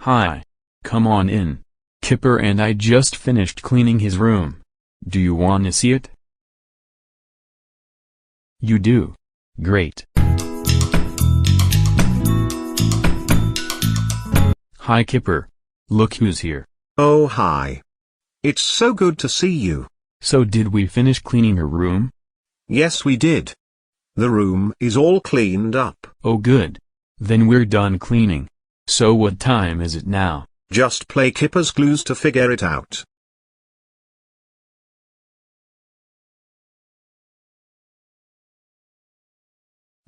Hi. Come on in. Kipper and I just finished cleaning his room. Do you wanna see it? You do? Great. Hi Kipper. Look who's here. Oh hi. It's so good to see you. So did we finish cleaning her room? Yes we did. The room is all cleaned up. Oh good. Then we're done cleaning. So what time is it now? Just play Kipper's clues to figure it out.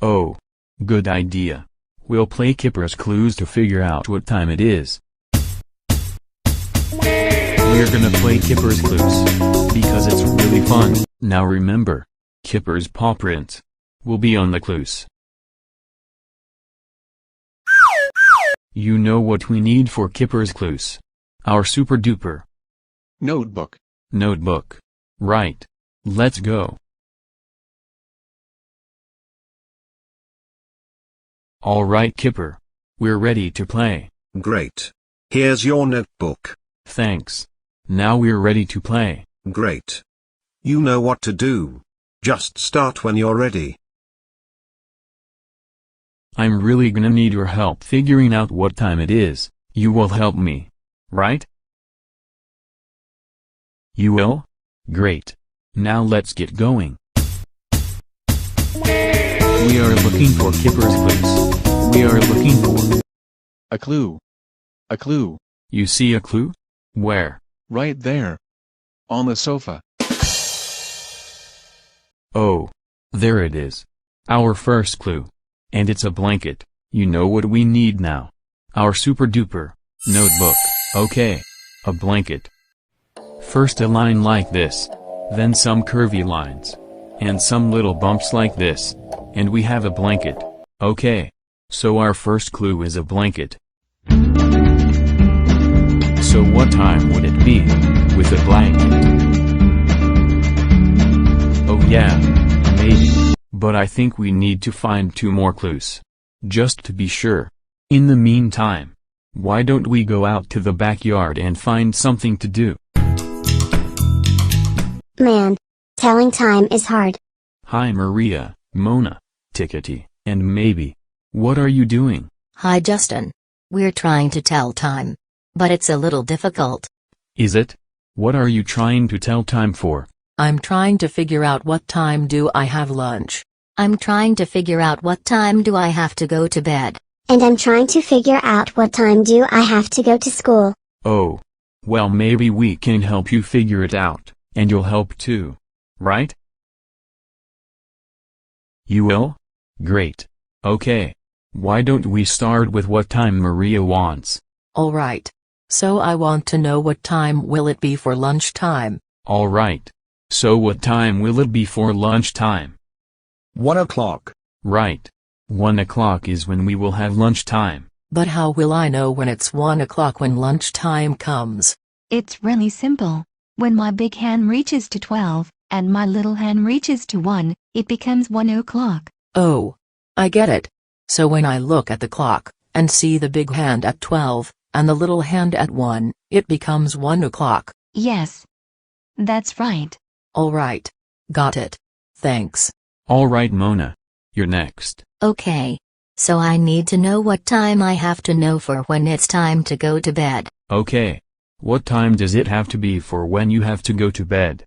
Oh. Good idea. We'll play Kipper's clues to figure out what time it is. We're gonna play Kipper's clues. Because it's really fun. Now remember, Kipper's paw print will be on the clues. You know what we need for Kipper's clues. Our super duper Notebook. notebook. Right. Let's go. Alright Kipper. We're ready to play. Great. Here's your notebook. Thanks. Now we're ready to play. Great. You know what to do. Just start when you're ready. I'm really gonna need your help figuring out what time it is. You will help me, right? You will? Great. Now let's get going. We are looking for Kipper's clues. We are looking for A clue. A clue. You see a clue? Where? Right there. On the sofa. Oh. There it is. Our first clue. And it's a blanket. You know what we need now. Our super duper notebook. Okay. A blanket. First a line like this. Then some curvy lines. And some little bumps like this. And we have a blanket. Okay. So our first clue is a blanket. So what time would it be? With a blanket? Oh yeah. Maybe. But I think we need to find 2 more clues. Just to be sure. In the meantime, why don't we go out to the backyard and find something to do? Man, telling time is hard. Hi Maria, Mona, Tickety, and Maybe. What are you doing? Hi Justin. We're trying to tell time. But it's a little difficult. Is it? What are you trying to tell time for? I'm trying to figure out what time do I have lunch. I'm trying to figure out what time do I have to go to bed. And I'm trying to figure out what time do I have to go to school. Oh. Well maybe we can help you figure it out, and you'll help too. Right? You will? Great. Okay. Why don't we start with what time Maria wants? Alright. So I want to know what time will it be for lunchtime. Alright. So what time will it be for lunchtime? 1 o'clock. Right. 1 o'clock is when we will have lunchtime. But how will I know when it's 1 o'clock when lunchtime comes? It's really simple. When my big hand reaches to 12, and my little hand reaches to 1, it becomes 1 o'clock. Oh. I get it. So when I look at the clock, and see the big hand at 12, and the little hand at 1, it becomes 1 o'clock. Yes. That's right. Alright. Got it. Thanks. Alright Mona. You're next. Okay. So I need to know what time I have to know for when it's time to go to bed. Okay. What time does it have to be for when you have to go to bed?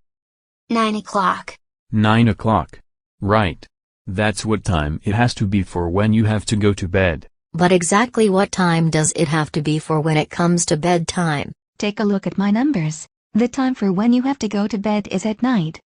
9 o'clock. 9 o'clock. Right. That's what time it has to be for when you have to go to bed. But exactly what time does it have to be for when it comes to bedtime? Take a look at my numbers. The time for when you have to go to bed is at night.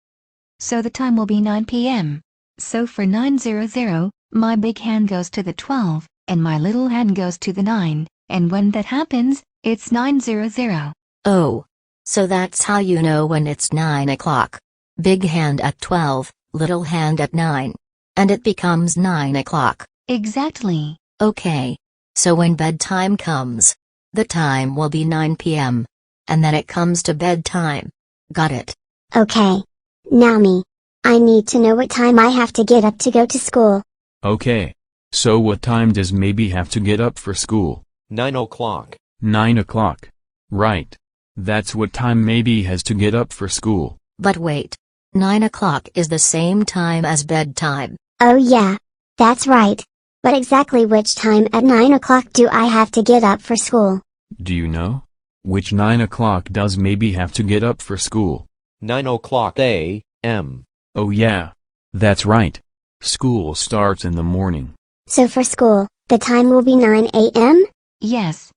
So the time will be 9 p.m. So for 9:00, my big hand goes to the 12, and my little hand goes to the 9, and when that happens, it's 9:00. Oh. So that's how you know when it's 9 o'clock. Big hand at 12, little hand at 9. And it becomes 9 o'clock. Exactly. Okay. So when bedtime comes, the time will be 9 p.m. And then it comes to bedtime. Got it. Okay. Now me. I need to know what time I have to get up to go to school. Okay. So what time does Maybe have to get up for school? 9 o'clock. 9 o'clock. Right. That's what time maybe has to get up for school. But wait. 9 o'clock is the same time as bedtime. Oh yeah. That's right. But exactly which time at 9 o'clock do I have to get up for school? Do you know? Which 9 o'clock does maybe have to get up for school? 9 o'clock a.m. Oh yeah. That's right. School starts in the morning. So for school, the time will be 9 a.m.? Yes.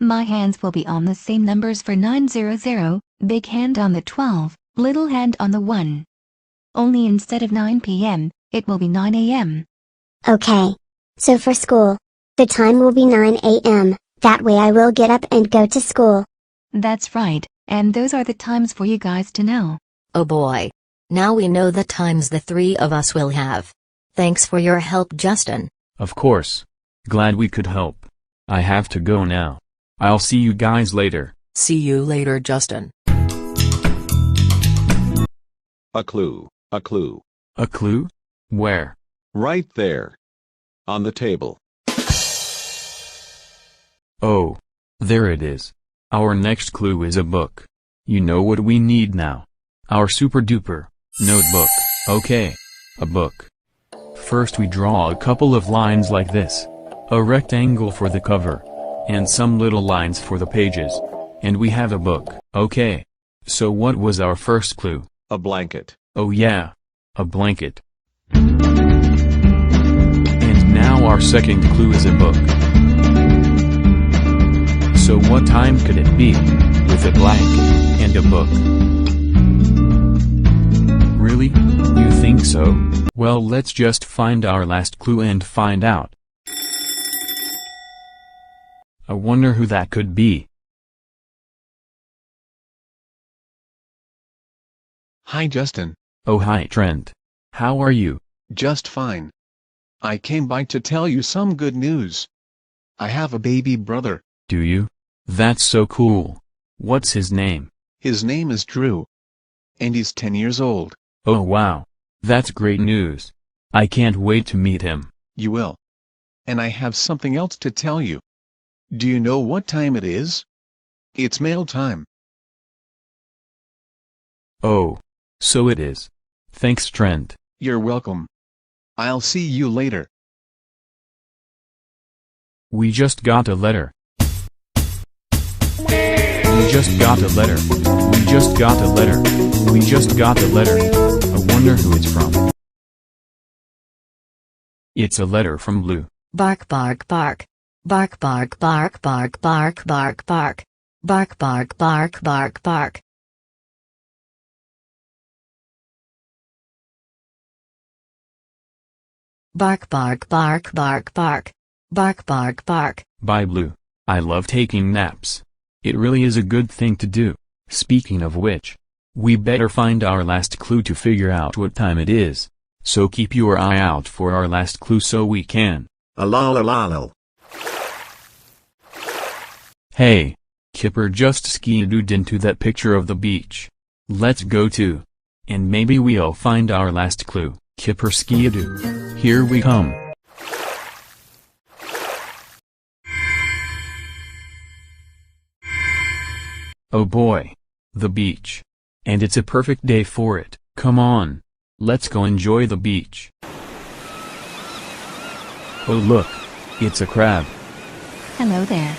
My hands will be on the same numbers for 900, big hand on the 12, little hand on the 1. Only instead of 9 p.m., it will be 9 a.m. Okay. So for school, the time will be 9 a.m., that way I will get up and go to school. That's right, and those are the times for you guys to know. Oh boy. Now we know the times the three of us will have. Thanks for your help, Justin. Of course. Glad we could help. I have to go now. I'll see you guys later. See you later, Justin. A clue. A clue. A clue? Where? Right there. On the table. Oh. There it is. Our next clue is a book. You know what we need now. Our super duper notebook. Okay. A book. First we draw a couple of lines like this. A rectangle for the cover. And some little lines for the pages. And we have a book. Okay. So what was our first clue? A blanket. Oh yeah. A blanket. And now our second clue is a book. So what time could it be? With a blanket and a book. Really? You think so? Well, let's just find our last clue and find out. I wonder who that could be. Hi Justin. Oh hi Trent. How are you? Just fine. I came by to tell you some good news. I have a baby brother. Do you? That's so cool. What's his name? His name is Drew. And he's 10 years old. Oh wow. That's great news. I can't wait to meet him. You will. And I have something else to tell you. Do you know what time it is? It's mail time. Oh. So it is. Thanks Trent. You're welcome. I'll see you later. We just got a letter. We just got a letter. We just got a letter. We just got a letter. I wonder who it's from. It's a letter from Blue. Bark bark bark. Bark bark bark bark bark bark bark. Bark bark bark bark bark. Bark bark bark bark bark. Bark bark bark. Bye Blue. I love taking naps. It really is a good thing to do. Speaking of which, we better find our last clue to figure out what time it is. So keep your eye out for our last clue so we can. Alalalal. Hey, Kipper just ski-dooed into that picture of the beach. Let's go too. And maybe we'll find our last clue. Kipper ski-doo. Here we come. Oh boy. The beach. And it's a perfect day for it. Come on. Let's go enjoy the beach. Oh look. It's a crab. Hello there.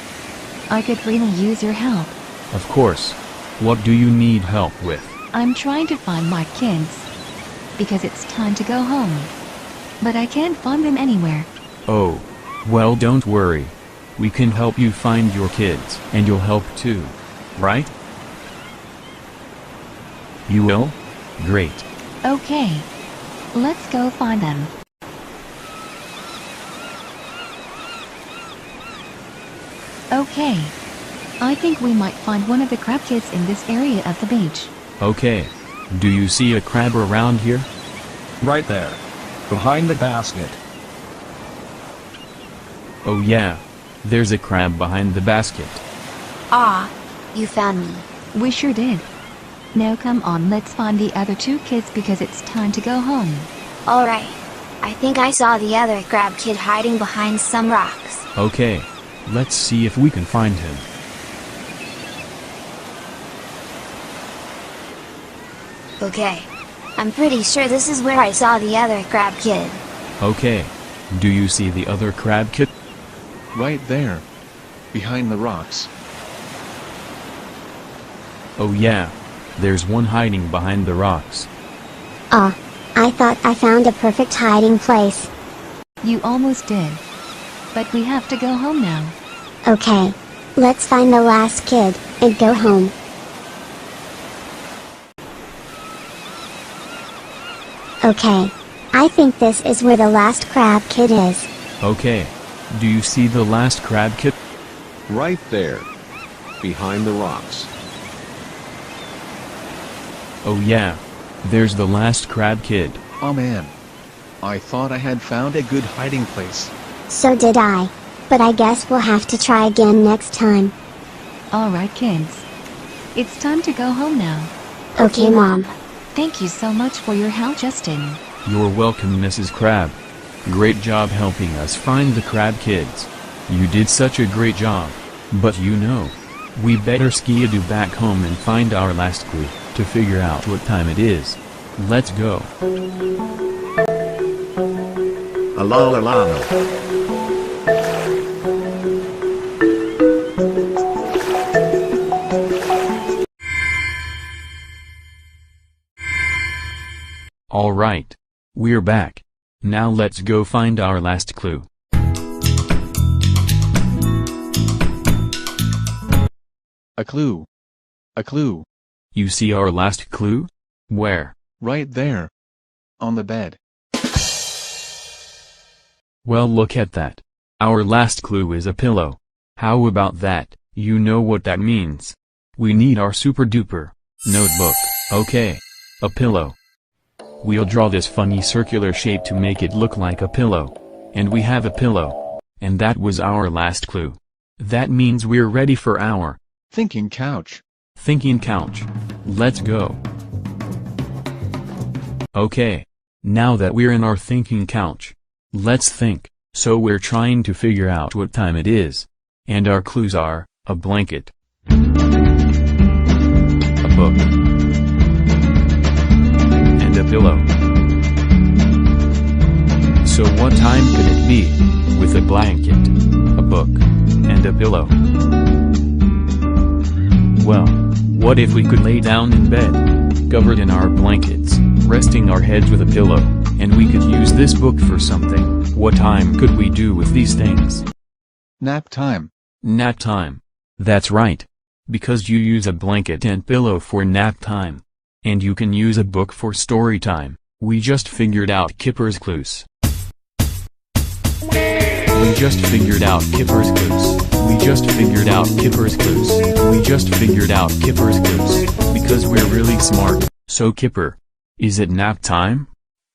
I could really use your help. Of course. What do you need help with? I'm trying to find my kids. Because it's time to go home. But I can't find them anywhere. Oh. Well, don't worry. We can help you find your kids. And you'll help too. Right? You will? Great. Okay. Let's go find them. Okay. I think we might find one of the crab kids in this area of the beach. Okay. Do you see a crab around here? Right there. Behind the basket. Oh yeah. There's a crab behind the basket. Ah, you found me. We sure did. Now come on, let's find the other two kids because it's time to go home. Alright. I think I saw the other crab kid hiding behind some rocks. Okay. Let's see if we can find him. Okay. I'm pretty sure this is where I saw the other crab kid. Okay. Do you see the other crab kid? Right there. Behind the rocks. Oh yeah. There's one hiding behind the rocks. Ah, I thought I found a perfect hiding place. You almost did. But we have to go home now. Okay. Let's find the last kid, and go home. Okay. I think this is where the last crab kid is. Okay. Do you see the last crab kid? Right there. Behind the rocks. Oh yeah. There's the last crab kid. Oh man. I thought I had found a good hiding place. So did I. But I guess we'll have to try again next time. Alright kids. It's time to go home now. Okay, Mom. Thank you so much for your help, Justin. You're welcome, Mrs. Crab. Great job helping us find the crab kids. You did such a great job. But you know, we better ski-a-doo back home and find our last clue, to figure out what time it is. Let's go. Alalala. Alright. We're back. Now let's go find our last clue. A clue. A clue. You see our last clue? Where? Right there. On the bed. Well, look at that. Our last clue is a pillow. How about that? You know what that means. We need our super duper notebook. Okay. A pillow. We'll draw this funny circular shape to make it look like a pillow. And we have a pillow. And that was our last clue. That means we're ready for our thinking couch. Thinking couch. Let's go. Okay. Now that we're in our thinking couch, let's think. So we're trying to figure out what time it is. And our clues are, a blanket, a book, and a pillow. So what time could it be, with a blanket, a book, and a pillow? Well, what if we could lay down in bed, covered in our blankets, resting our heads with a pillow, and we could use this book for something? What time could we do with these things? Nap time. Nap time. That's right. Because you use a blanket and pillow for nap time. And you can use a book for story time. We just figured out Kipper's clues. We just figured out Kipper's clues. We just figured out Kipper's clues. We just figured out Kipper's clues. Because we're really smart. So Kipper, is it nap time?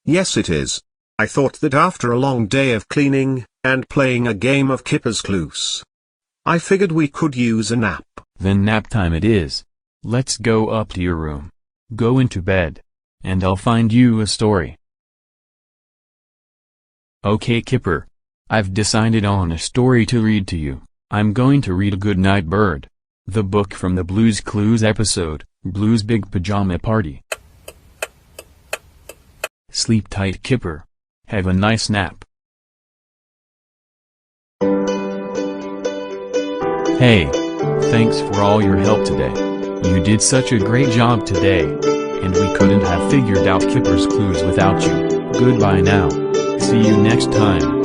Yes, it is. I thought that after a long day of cleaning, and playing a game of Kipper's Clues, I figured we could use a nap. Then nap time it is. Let's go up to your room. Go into bed. And I'll find you a story. Okay, Kipper. I've decided on a story to read to you. I'm going to read Good Night Bird, the book from the Blue's Clues episode, Blue's Big Pajama Party. Sleep tight, Kipper. Have a nice nap. Hey, thanks for all your help today. You did such a great job today. And we couldn't have figured out Kipper's clues without you. Goodbye now. See you next time.